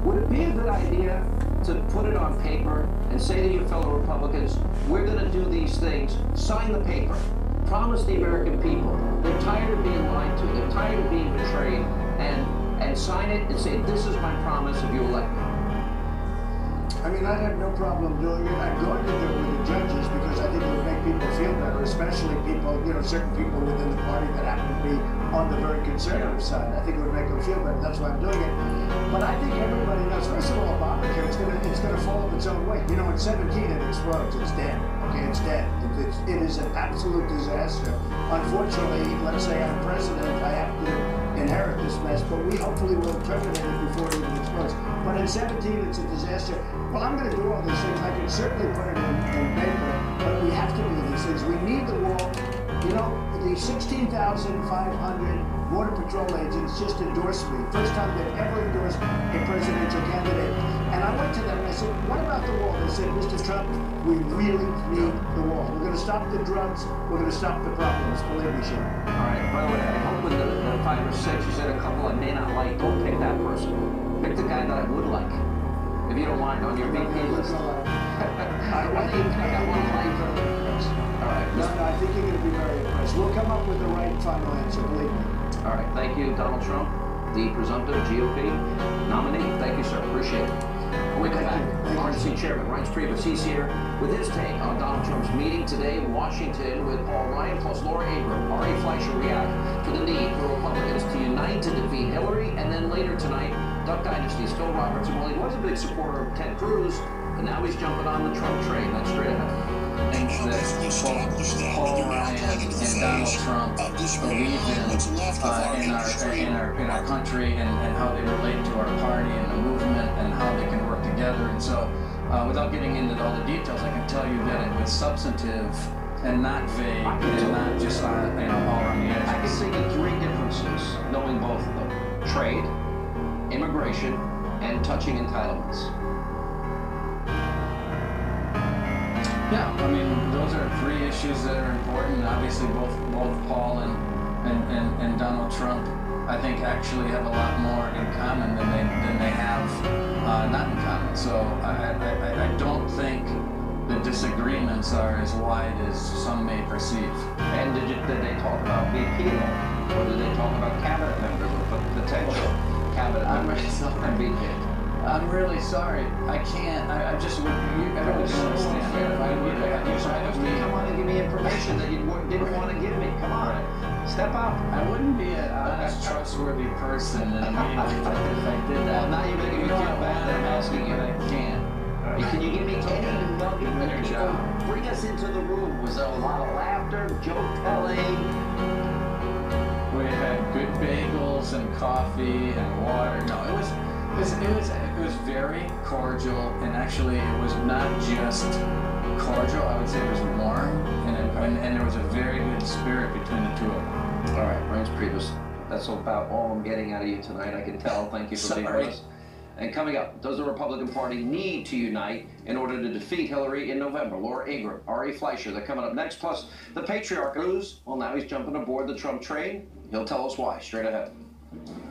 Would it be a good idea to put it on paper and say to your fellow Republicans, we're going to do these things, sign the paper, promise the American people, they're tired of being lied to, they're tired of being betrayed, and sign it and say, this is my promise if you elect me? I mean, I'd have no problem doing it. I'm going to do it with the judges because I think it would make people feel better, especially people, you know, certain people within the party that happen to be on the very conservative side. I think it would make them feel better. That's why I'm doing it. But I think everybody knows, first of all, Obamacare, it's gonna fall of its own weight. You know, in 17 it explodes. It's dead. Okay, it's dead. It is an absolute disaster. Unfortunately, let's say I'm president, I have to inherit this mess, but we hopefully will terminate it before it even explodes. But in 17, it's a disaster. Well, I'm going to do all these things. I can certainly put it in paper, but we have to do these things. We need the wall. You know, the 16,500 Border Patrol agents just endorsed me. First time they've ever endorsed a presidential candidate. And I went to them and I said, what about the wall? They said, Mr. Trump, we really need the wall. We're going to stop the drugs. We're going to stop the problems. Believe me, Sean. All right. By the way, I hope in the 5 or 6, you said a couple I may not like. Don't pick that person. Pick the guy that I would like. If you don't mind, on your VP list. I think I got one like. All right. No, I think you're going to be very impressed. We'll come up with the right final answer, believe me. All right. Thank you, Donald Trump, the presumptive GOP nominee. Thank you, sir. Appreciate it. When we come back, RNC Chairman Reince Priebus, he's here with his take on Donald Trump's meeting today in Washington with Paul Ryan plus Laura Ingraham. Ari Fleischer react to the need for Republicans to unite to defeat Hillary, and then later tonight, Duck Dynasty's Phil Robertson. Well, he was a big supporter of Ted Cruz, and now he's jumping on the Trump train. That's straight ahead. Things that Paul Ryan and Donald Trump believe in our country and how they relate to our party and the movement and how they can work together. And so, without getting into all the details, I can tell you that it was substantive and not vague and not just all around the edges. I can see the 3 differences, knowing both of them: trade, immigration, and touching entitlements. Yeah, I mean, those are 3 issues that are important. Obviously, both Paul and Donald Trump, I think, actually have a lot more in common than they have not in common. So I don't think the disagreements are as wide as some may perceive. And did they talk about VP or did they talk about cabinet members or potential cabinet members and VP? I'm really sorry. I can't. I just would. Everybody understand. Come on and give me information that you didn't want to give me. Come on, step up. I wouldn't be an honest, trustworthy person in a meeting if I did that. Well, now you're making me feel bad that I'm asking you. I can't. Can you give me any nugget? Bring us into the room. Was there a lot of laughter, joke telling? We had good bagels and coffee and water. No, it was very cordial, and actually it was not just cordial. I would say it was warm, and there was a very good spirit between the 2 of them. All right, Reince Priebus, that's about all I'm getting out of you tonight. I can tell. Thank you for being with us. And coming up, does the Republican Party need to unite in order to defeat Hillary in November? Laura Ingraham, Ari Fleischer, they're coming up next. Plus, the patriarch Cruz, well, now he's jumping aboard the Trump train. He'll tell us why, straight ahead.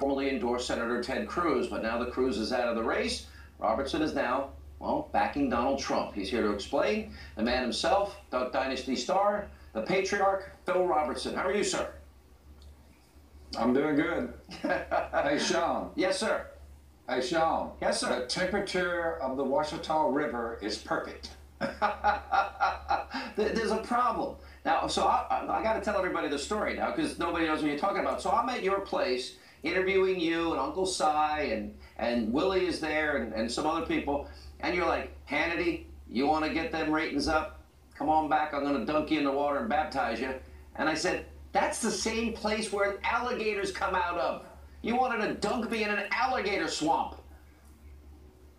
Formerly endorsed Senator Ted Cruz, but now the Cruz is out of the race. Robertson is now, well, backing Donald Trump. He's here to explain. The man himself, Duck Dynasty star, the patriarch, Phil Robertson. How are you, sir? I'm doing good. Hey, Sean. Yes, sir. Hey, Sean. Yes, sir. The temperature of the Washita River is perfect. There's a problem. Now, so I got to tell everybody the story now because nobody knows what you're talking about. So I'm at your place interviewing you and Uncle Si and Willie is there and some other people. And you're like, Hannity, you want to get them ratings up? Come on back. I'm going to dunk you in the water and baptize you. And I said, that's the same place where alligators come out of. You wanted to dunk me in an alligator swamp.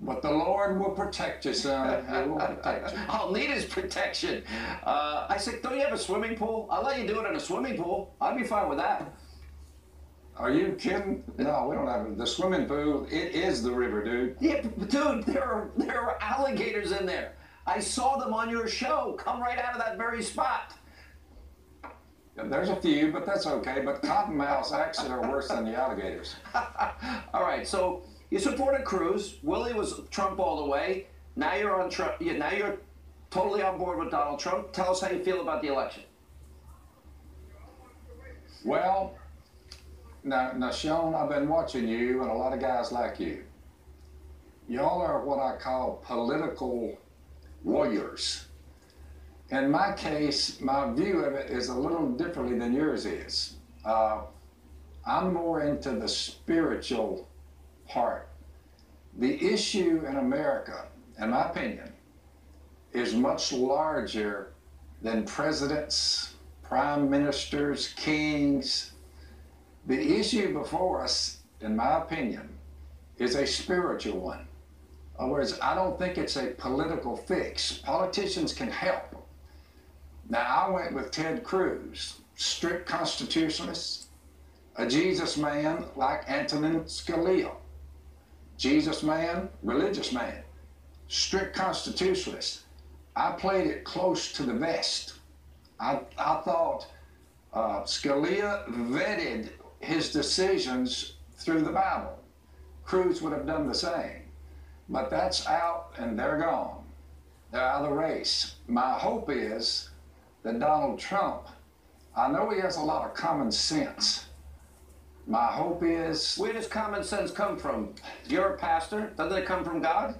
But the Lord will protect you, son. He will protect you. I'll need his protection. I said, don't you have a swimming pool? I'll let you do it in a swimming pool. I'd be fine with that. Are you kidding? No, we don't have the swimming pool. It is the river, dude. Yeah, dude, there are alligators in there. I saw them on your show come right out of that very spot. There's a few, but that's okay. But cottonmouths actually are worse than the alligators. All right, so You supported Cruz. Willie was Trump all the way. Now you're on Trump. Now you're totally on board with Donald Trump. Tell us how you feel about the election. Well, now, Sean, I've been watching you and a lot of guys like you. Y'all are what I call political warriors. In my case, my view of it is a little differently than yours is. I'm more into the spiritual part. The issue in America, in my opinion, is much larger than presidents, prime ministers, kings. The issue before us, in my opinion, is a spiritual one. In other words, I don't think it's a political fix. Politicians can help. Now, I went with Ted Cruz, strict constitutionalist, a Jesus man like Antonin Scalia. Jesus man, religious man, strict constitutionalist. I played it close to the vest. I thought Scalia vetted his decisions through the Bible. Cruz would have done the same. But that's out and they're gone. They're out of the race. My hope is that Donald Trump, I know he has a lot of common sense. My hope is... Where does common sense come from? You're a pastor. Doesn't it come from God?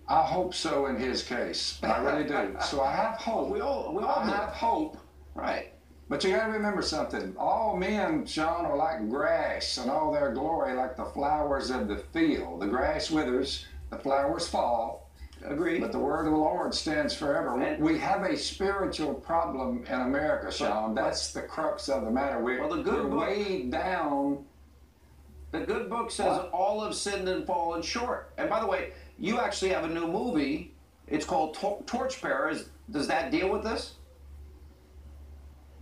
I hope so in his case. I really do. So I have hope. We all have hope. Right. But you gotta remember something. All men, Sean, are like grass, and all their glory like the flowers of the field. The grass withers, the flowers fall. Agreed. But the word of the Lord stands forever. And we have a spiritual problem in America, Sean. That's the crux of the matter. We're weighed down. The good book says all have sinned and fallen short. And by the way, you actually have a new movie. It's called Torchbearer. Does that deal with this?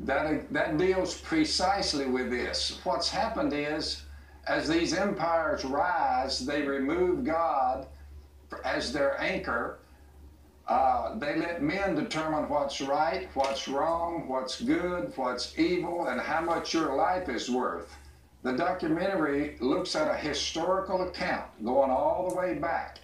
That deals precisely with this. What's happened is, as these empires rise, they remove God as their anchor. They let men determine what's right, what's wrong, what's good, what's evil, and how much your life is worth. The documentary looks at a historical account going all the way back,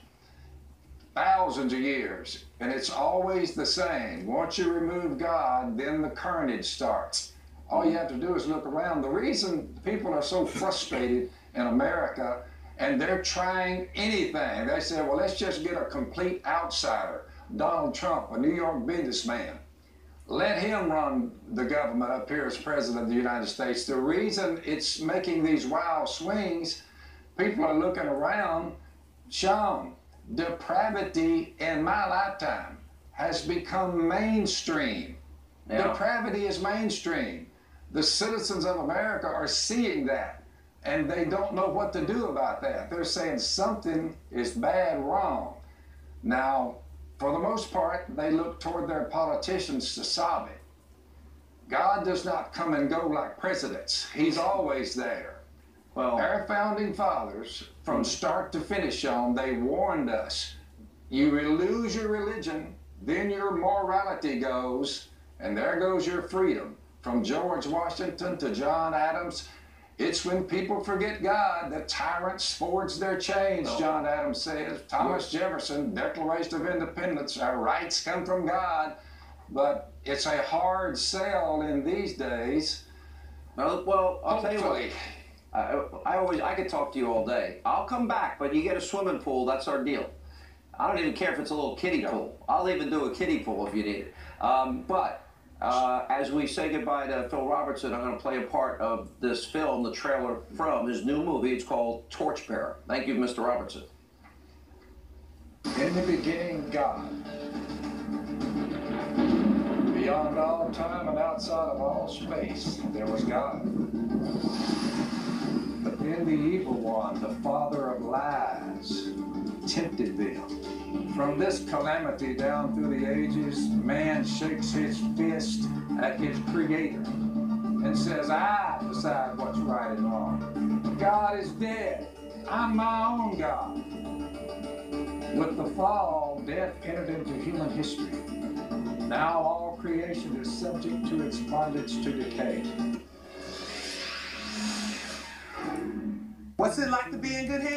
thousands of years, and it's always the same. Once you remove God, then the carnage starts. All you have to do is look around. The reason people are so frustrated in America, and they're trying anything, they say, well, let's just get a complete outsider, Donald Trump, a New York businessman. Let him run the government up here as president of the United States. The reason it's making these wild swings, people are looking around. Sean, depravity in my lifetime has become mainstream. Yeah. Depravity is mainstream. The citizens of America are seeing that, and they don't know what to do about that. They're saying something is bad, wrong. Now, for the most part, they look toward their politicians to solve it. God does not come and go like presidents. He's always there. Well, our founding fathers, from start to finish on, they warned us, you lose your religion, then your morality goes, and there goes your freedom. From George Washington to John Adams, it's when people forget God that tyrants forge their chains, John Adams says. Thomas Jefferson, Declaration of Independence, our rights come from God, but it's a hard sell in these days. Well, I'll tell you what. I could talk to you all day. I'll come back, but you get a swimming pool, that's our deal. I don't even care if it's a little kiddie pool. I'll even do a kiddie pool if you need it. As we say goodbye to Phil Robertson, I'm going to play a part of this film, the trailer from his new movie. It's called Torchbearer. Thank you, Mr. Robertson. In the beginning, God. Beyond all time and outside of all space, there was God. But then the evil one, the father of lies, tempted them. From this calamity down through the ages, man shakes his fist at his creator and says, I decide what's right and wrong. God is dead. I'm my own God. With the fall, death entered into human history. Now all creation is subject to its bondage to decay. What's it like to be in good hands?